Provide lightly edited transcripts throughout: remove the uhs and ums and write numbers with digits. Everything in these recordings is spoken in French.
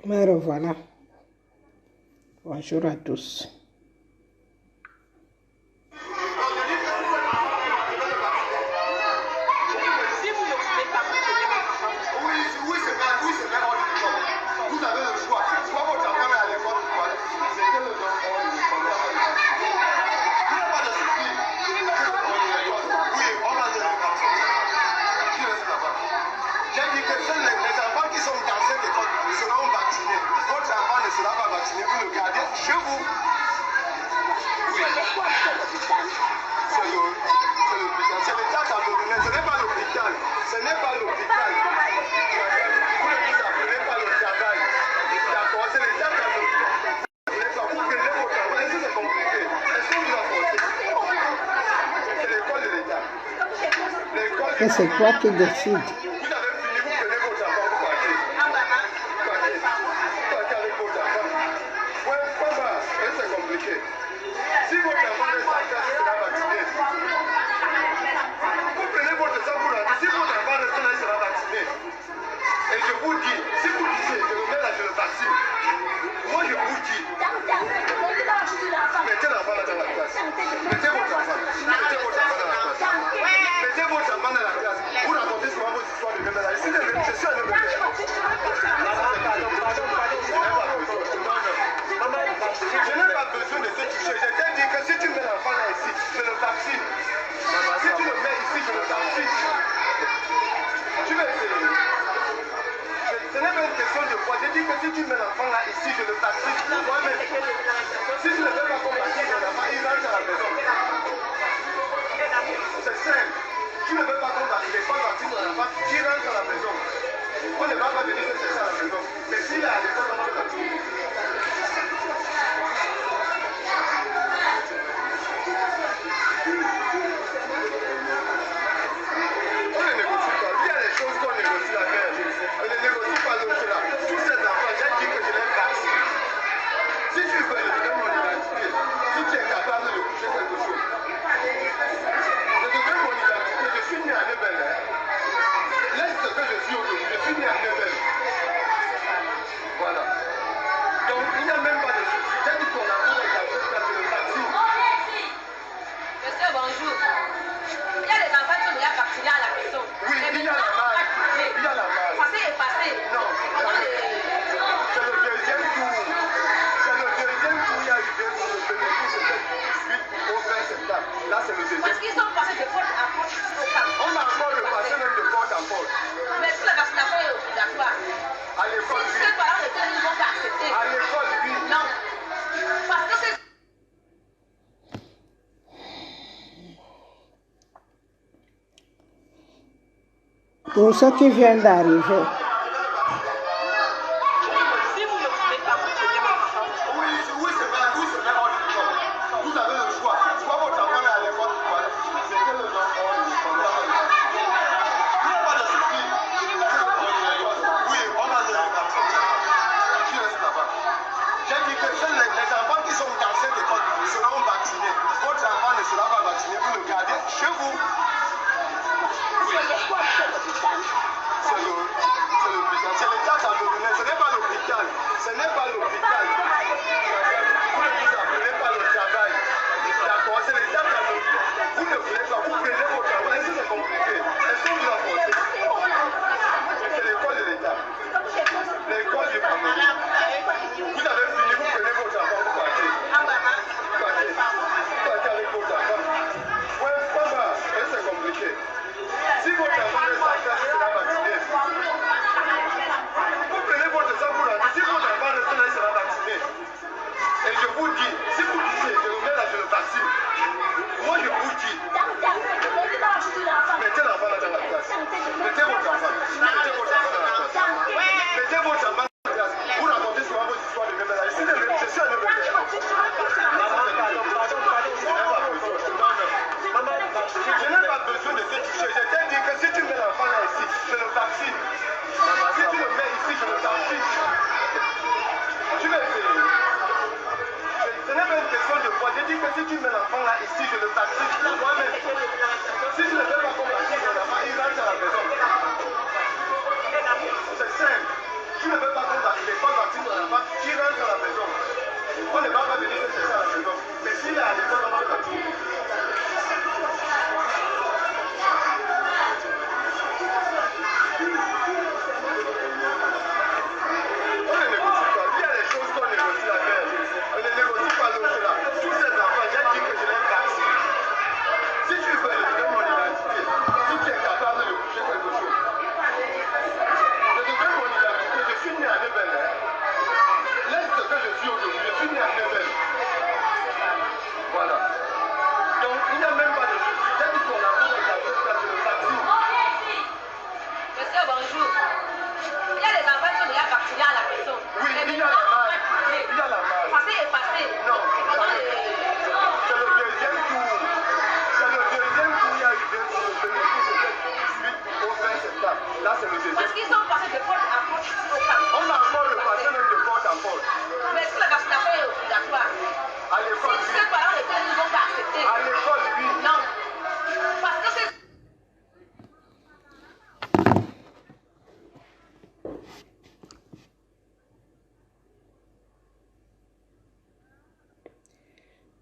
Me revoilà. Bonjour à tous. Et c'est toi qui décides. Pour ceux qui viennent d'arriver, Vous prenez votre sang pour la... Si votre enfant reste là, il sera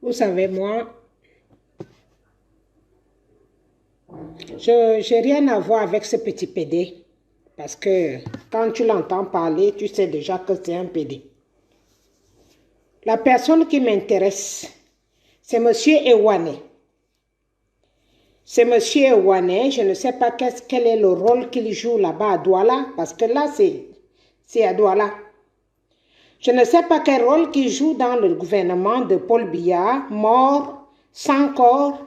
Vous savez, moi, je n'ai rien à voir avec ce petit PD. Parce que quand tu l'entends parler, tu sais déjà que c'est un PD. La personne qui m'intéresse, c'est M. Ewane. C'est M. Ewane, je ne sais pas quel est le rôle qu'il joue là-bas à Douala, parce que là, c'est à Douala. Je ne sais pas quel rôle qu'il joue dans le gouvernement de Paul Biya, mort, sans corps.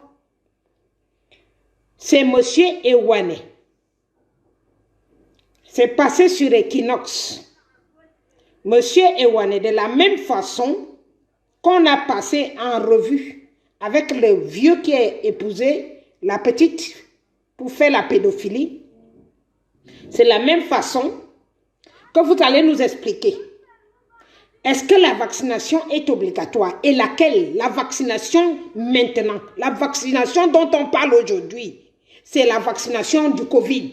C'est M. Ewane. C'est passé sur Equinox. Monsieur Ewane, de la même façon qu'on a passé en revue avec le vieux qui a épousé la petite pour faire la pédophilie, c'est la même façon que vous allez nous expliquer. Est-ce que la vaccination est obligatoire? Et laquelle? La vaccination maintenant. La vaccination dont on parle aujourd'hui, c'est la vaccination du Covid,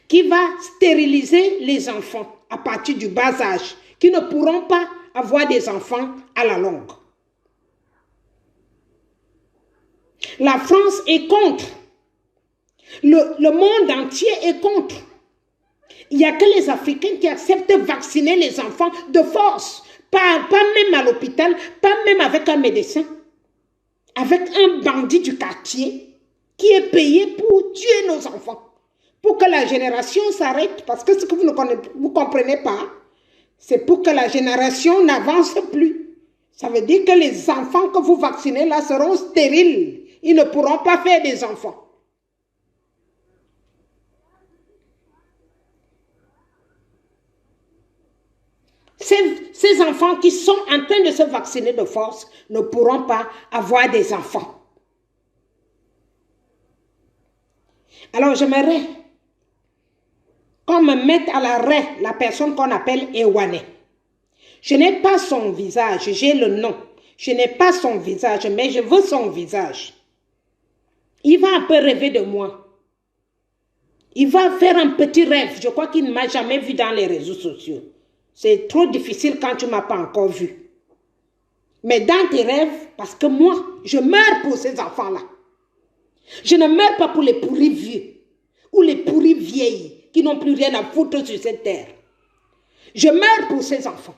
qui va stériliser les enfants à partir du bas âge, qui ne pourront pas avoir des enfants à la longue. La France est contre. Le monde entier est contre. Il n'y a que les Africains qui acceptent de vacciner les enfants de force. Pas même à l'hôpital, pas même avec un médecin. Avec un bandit du quartier qui est payé pour tuer nos enfants. Pour que la génération s'arrête. Parce que ce que vous ne comprenez pas, c'est pour que la génération n'avance plus. Ça veut dire que les enfants que vous vaccinez là seront stériles. Ils ne pourront pas faire des enfants. Ces enfants qui sont en train de se vacciner de force ne pourront pas avoir des enfants. Alors j'aimerais qu'on me mette à l'arrêt la personne qu'on appelle Ewane. Je n'ai pas son visage, j'ai le nom. Je n'ai pas son visage, mais je veux son visage. Il va un peu rêver de moi. Il va faire un petit rêve. Je crois qu'il ne m'a jamais vu dans les réseaux sociaux. C'est trop difficile quand tu ne m'as pas encore vu. Mais dans tes rêves, parce que moi, je meurs pour ces enfants-là. Je ne meurs pas pour les pourris vieux ou les pourris vieilles qui n'ont plus rien à foutre sur cette terre. Je meurs pour ces enfants.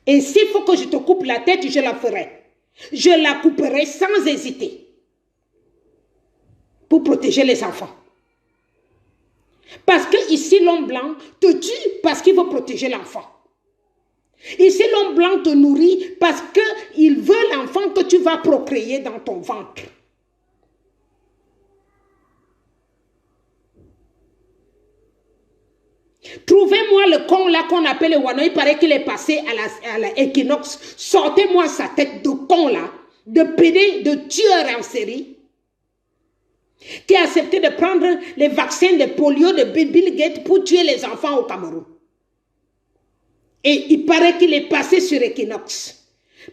Et s'il faut que je te coupe la tête, je la ferai. Je la couperai sans hésiter pour protéger les enfants. Parce que ici, l'homme blanc te tue parce qu'il veut protéger l'enfant. Ici, l'homme blanc te nourrit parce qu'il veut l'enfant que tu vas procréer dans ton ventre. Trouvez-moi le con là qu'on appelle le Wano, il paraît qu'il est passé à la Equinox. Sortez-moi sa tête de con là, de pédé, de tueur en série, qui a accepté de prendre les vaccins de polio de Bill Gates pour tuer les enfants au Cameroun. Et il paraît qu'il est passé sur Equinox.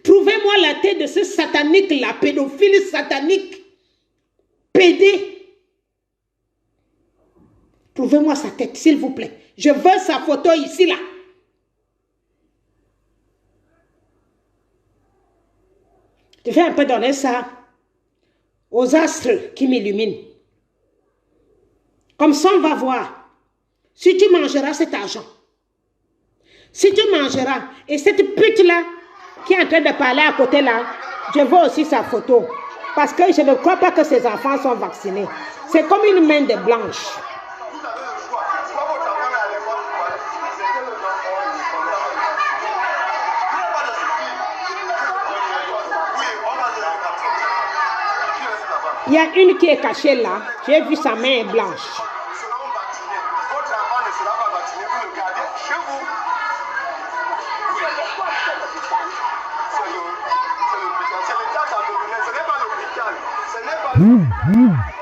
Trouvez-moi la tête de ce satanique là, pédophile satanique, pédé. Trouvez-moi sa tête, s'il vous plaît. Je veux sa photo ici, là. Je vais un peu donner ça aux astres qui m'illuminent. Comme ça, on va voir si tu mangeras cet argent. Si tu mangeras, et cette pute-là qui est en train de parler à côté là, je veux aussi sa photo. Parce que je ne crois pas que ces enfants sont vaccinés. C'est comme une main de blanche. Il y a une qui est cachée là. J'ai vu sa main blanche.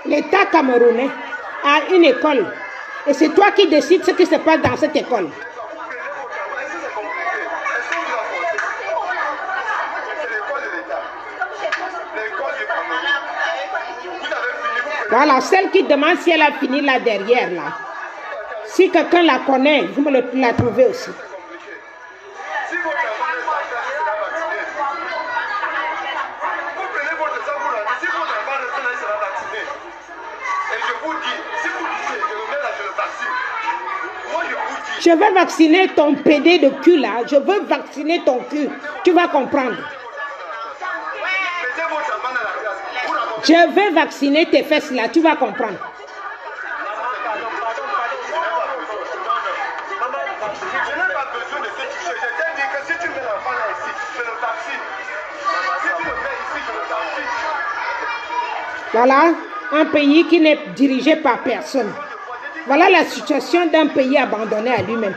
L'État camerounais a une école. Et c'est toi qui décides ce qui se passe dans cette école. Voilà, celle qui demande si elle a fini là derrière, là. Si quelqu'un la connaît, vous me la trouvez aussi. Je veux vacciner ton PD de cul là. Je veux vacciner ton cul. Tu vas comprendre. Je veux vacciner tes fesses là. Tu vas comprendre. Voilà un pays qui n'est dirigé par personne. Voilà la situation d'un pays abandonné à lui-même.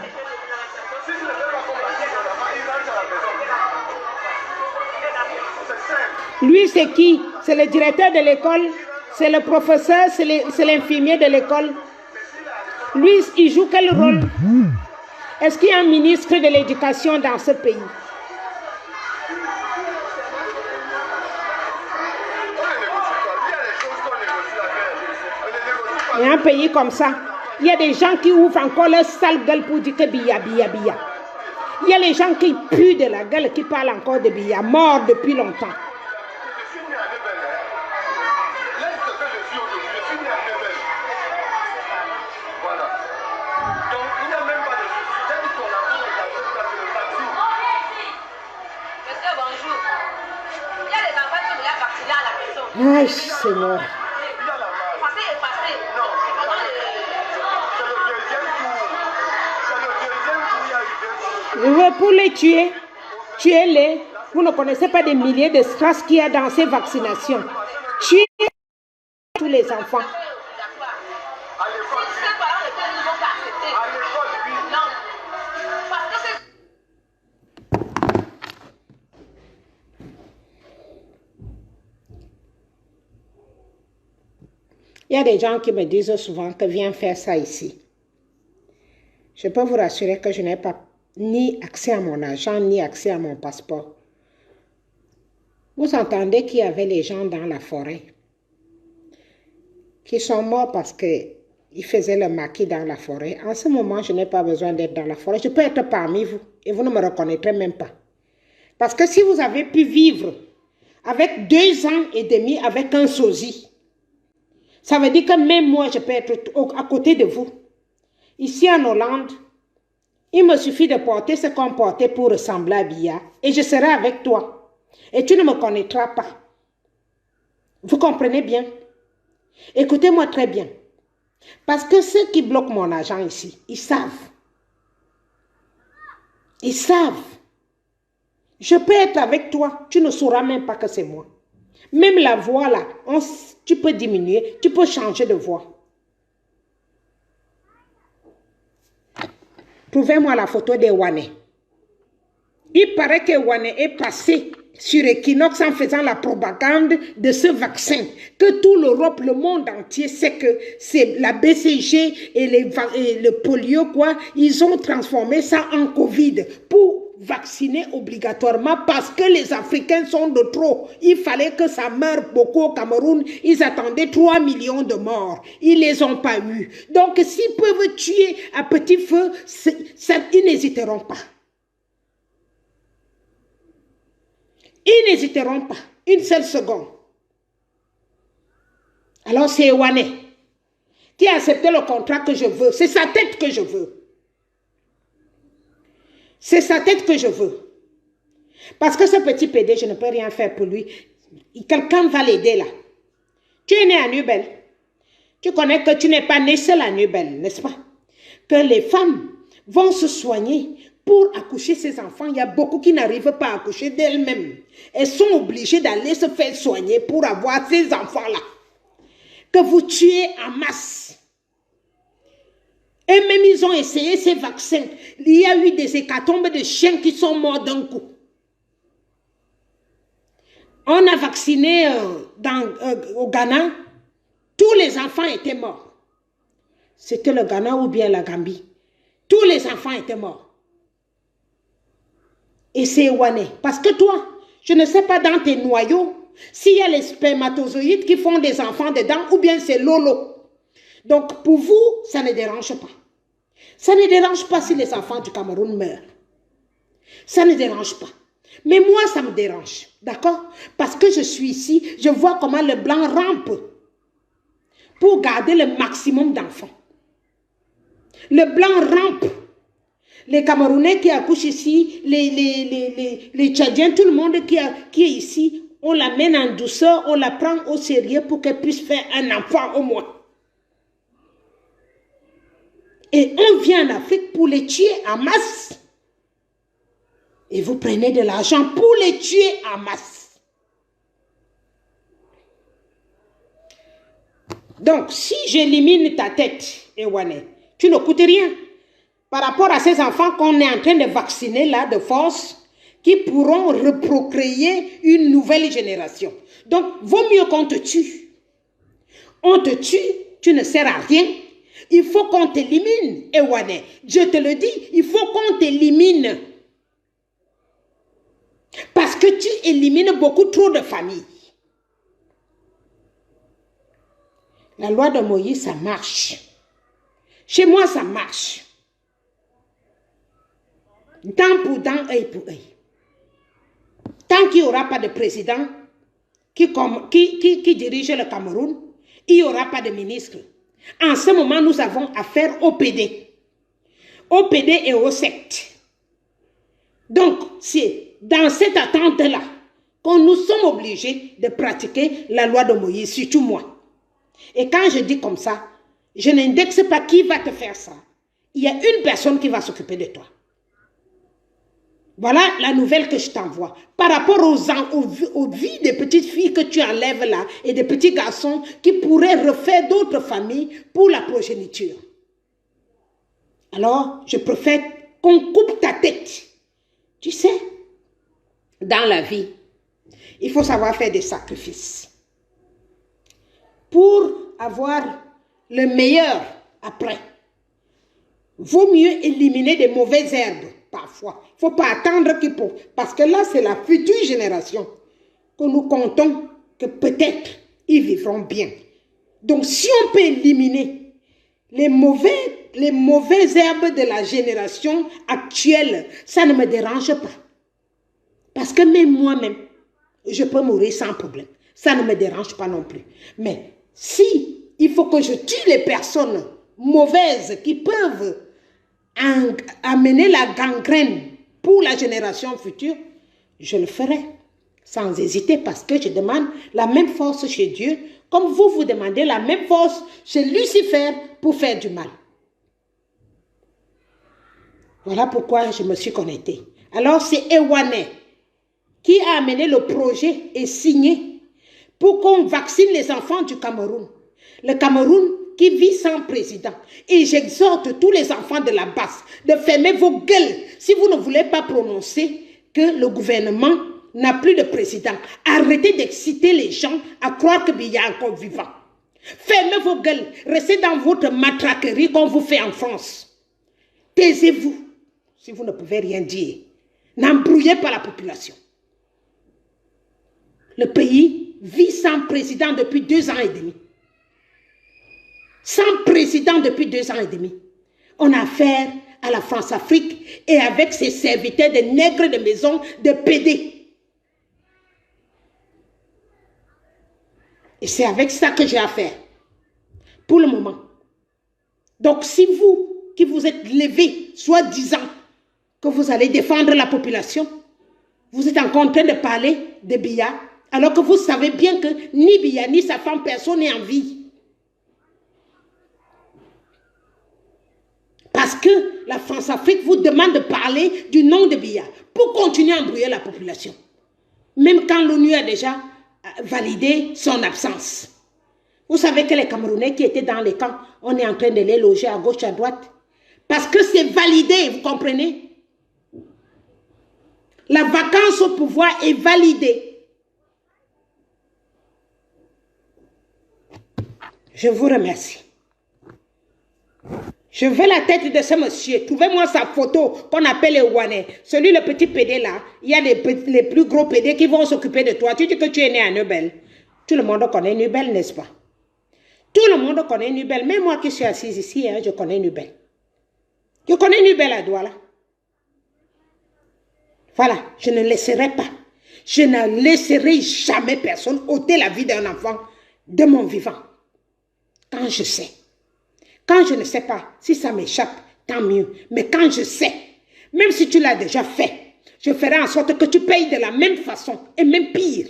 Lui, c'est qui? C'est le directeur de l'école, c'est le professeur, c'est l'infirmier de l'école. Lui, il joue quel rôle? Est-ce qu'il y a un ministre de l'éducation dans ce pays? Il y a un pays comme ça. Il y a des gens qui ouvrent encore leur sale gueule pour dire que billa, billa, billa. Il y a les gens qui puent de la gueule, qui parlent encore de billa, morts depuis longtemps. Aïe, Seigneur. Je veux pour les tuer, tuez-les. Vous ne connaissez pas des milliers de strass qu'il y a dans ces vaccinations. Tuez tous les enfants. Il y a des gens qui me disent souvent que viens faire ça ici. Je peux vous rassurer que je n'ai pas ni accès à mon argent, ni accès à mon passeport. Vous entendez qu'il y avait les gens dans la forêt qui sont morts parce qu'ils faisaient le maquis dans la forêt. En ce moment, je n'ai pas besoin d'être dans la forêt. Je peux être parmi vous et vous ne me reconnaîtrez même pas. Parce que si vous avez pu vivre avec 2 ans et demi avec un sosie, ça veut dire que même moi, je peux être à côté de vous. Ici en Hollande, il me suffit de porter ce qu'on portait pour ressembler à Bia et je serai avec toi. Et tu ne me connaîtras pas. Vous comprenez bien? Écoutez-moi très bien. Parce que ceux qui bloquent mon argent ici, ils savent. Ils savent. Je peux être avec toi, tu ne sauras même pas que c'est moi. Même la voix là, tu peux diminuer, tu peux changer de voix. Trouvez-moi la photo d'Ewane. Il paraît qu'Ewane est passé sur Equinox en faisant la propagande de ce vaccin. Que tout l'Europe, le monde entier sait que c'est la BCG et le polio, quoi. Ils ont transformé ça en Covid pour vacciner obligatoirement parce que les Africains sont de trop. Il fallait que ça meure beaucoup au Cameroun. Ils attendaient 3 millions de morts. Ils ne les ont pas eu. Donc, s'ils peuvent tuer à petit feu, ils n'hésiteront pas. Ils n'hésiteront pas. Une seule seconde. Alors, c'est Ewane qui a accepté le contrat que je veux. C'est sa tête que je veux. C'est sa tête que je veux. Parce que ce petit PD, je ne peux rien faire pour lui. Quelqu'un va l'aider là. Tu es né à Nubel. Tu connais que tu n'es pas né seul à Nubel, n'est-ce pas? Que les femmes vont se soigner pour accoucher ces enfants. Il y a beaucoup qui n'arrivent pas à accoucher d'elles-mêmes. Elles sont obligées d'aller se faire soigner pour avoir ces enfants-là. Que vous tuez en masse. Et même ils ont essayé ces vaccins. Il y a eu des hécatombes de chiens qui sont morts d'un coup. On a vacciné au Ghana. Tous les enfants étaient morts. C'était le Ghana ou bien la Gambie. Tous les enfants étaient morts. Et c'est Ewane. Parce que toi, je ne sais pas dans tes noyaux s'il y a les spermatozoïdes qui font des enfants dedans ou bien c'est Lolo. Donc pour vous, ça ne dérange pas. Ça ne dérange pas si les enfants du Cameroun meurent. Ça ne dérange pas. Mais moi, ça me dérange. D'accord? Parce que je suis ici, je vois comment le blanc rampe pour garder le maximum d'enfants. Le blanc rampe Les Camerounais qui accouchent ici, les Tchadiens, tout le monde qui est ici, on l'amène en douceur, on la prend au sérieux pour qu'elle puisse faire un enfant au moins. Et on vient en Afrique pour les tuer en masse. Et vous prenez de l'argent pour les tuer en masse. Donc, si j'élimine ta tête, Ewane, tu ne coûtes rien. Par rapport à ces enfants qu'on est en train de vacciner là, de force, qui pourront reprocréer une nouvelle génération. Donc, vaut mieux qu'on te tue. On te tue, tu ne sers à rien. Il faut qu'on t'élimine, Ewane. Je te le dis, il faut qu'on t'élimine. Parce que tu élimines beaucoup trop de familles. La loi de Moïse, ça marche. Chez moi, ça marche. Dent pour dent, œil pour œil. Tant qu'il n'y aura pas de président qui dirige le Cameroun, il n'y aura pas de ministre. En ce moment, nous avons affaire au PD. Au PD et aux sectes. Donc, c'est dans cette attente-là que nous sommes obligés de pratiquer la loi de Moïse, surtout moi. Et quand je dis comme ça, je n'indexe pas qui va te faire ça. Il y a une personne qui va s'occuper de toi. Voilà la nouvelle que je t'envoie. Par rapport aux vies des petites filles que tu enlèves là et des petits garçons qui pourraient refaire d'autres familles pour la progéniture. Alors, je préfère qu'on coupe ta tête. Tu sais, dans la vie, il faut savoir faire des sacrifices. Pour avoir le meilleur après, vaut mieux éliminer des mauvaises herbes. Parfois, il ne faut pas attendre qu'il faut. Parce que là, c'est la future génération que nous comptons que peut-être ils vivront bien. Donc, si on peut éliminer les mauvaises herbes de la génération actuelle, ça ne me dérange pas. Parce que même moi-même, je peux mourir sans problème. Ça ne me dérange pas non plus. Mais si il faut que je tue les personnes mauvaises qui peuvent amener la gangrène pour la génération future, je le ferai sans hésiter parce que je demande la même force chez Dieu comme vous demandez la même force chez Lucifer pour faire du mal. Voilà pourquoi je me suis connectée. Alors c'est Ewane qui a amené le projet et signé pour qu'on vaccine les enfants du Cameroun. Le Cameroun qui vit sans président. Et j'exhorte tous les enfants de la base de fermer vos gueules si vous ne voulez pas prononcer que le gouvernement n'a plus de président. Arrêtez d'exciter les gens à croire que Biya est encore vivant. Fermez vos gueules. Restez dans votre matraquerie qu'on vous fait en France. Taisez-vous si vous ne pouvez rien dire. N'embrouillez pas la population. Le pays vit sans président depuis 2 ans et demi. Sans président depuis 2 ans et demi. On a affaire à la France-Afrique et avec ses serviteurs de nègres de maison, de PD. Et c'est avec ça que j'ai affaire. Pour le moment. Donc si vous, qui vous êtes levés, soi-disant, que vous allez défendre la population, vous êtes encore en train de parler de Biya, alors que vous savez bien que ni Biya ni sa femme, personne n'est en vie. Parce que la France-Afrique vous demande de parler du nom de Biya pour continuer à embrouiller la population. Même quand l'ONU a déjà validé son absence. Vous savez que les Camerounais qui étaient dans les camps, on est en train de les loger à gauche, à droite. Parce que c'est validé, vous comprenez? La vacance au pouvoir est validée. Je vous remercie. Je veux la tête de ce monsieur. Trouvez-moi sa photo qu'on appelle Ewane. Celui, le petit PD là. Il y a les plus gros PD qui vont s'occuper de toi. Tu dis que tu es né à Nubel. Tout le monde connaît Nubel, n'est-ce pas? Tout le monde connaît Nubel. Même moi qui suis assise ici, hein, je connais Nubel. Je connais Nubel à Douala. Voilà, je ne laisserai pas. Je ne laisserai jamais personne ôter la vie d'un enfant de mon vivant. Quand je sais. Quand je ne sais pas, si ça m'échappe, tant mieux. Mais quand je sais, Même si tu l'as déjà fait, je ferai en sorte que tu payes de la même façon et même pire.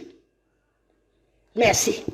Merci.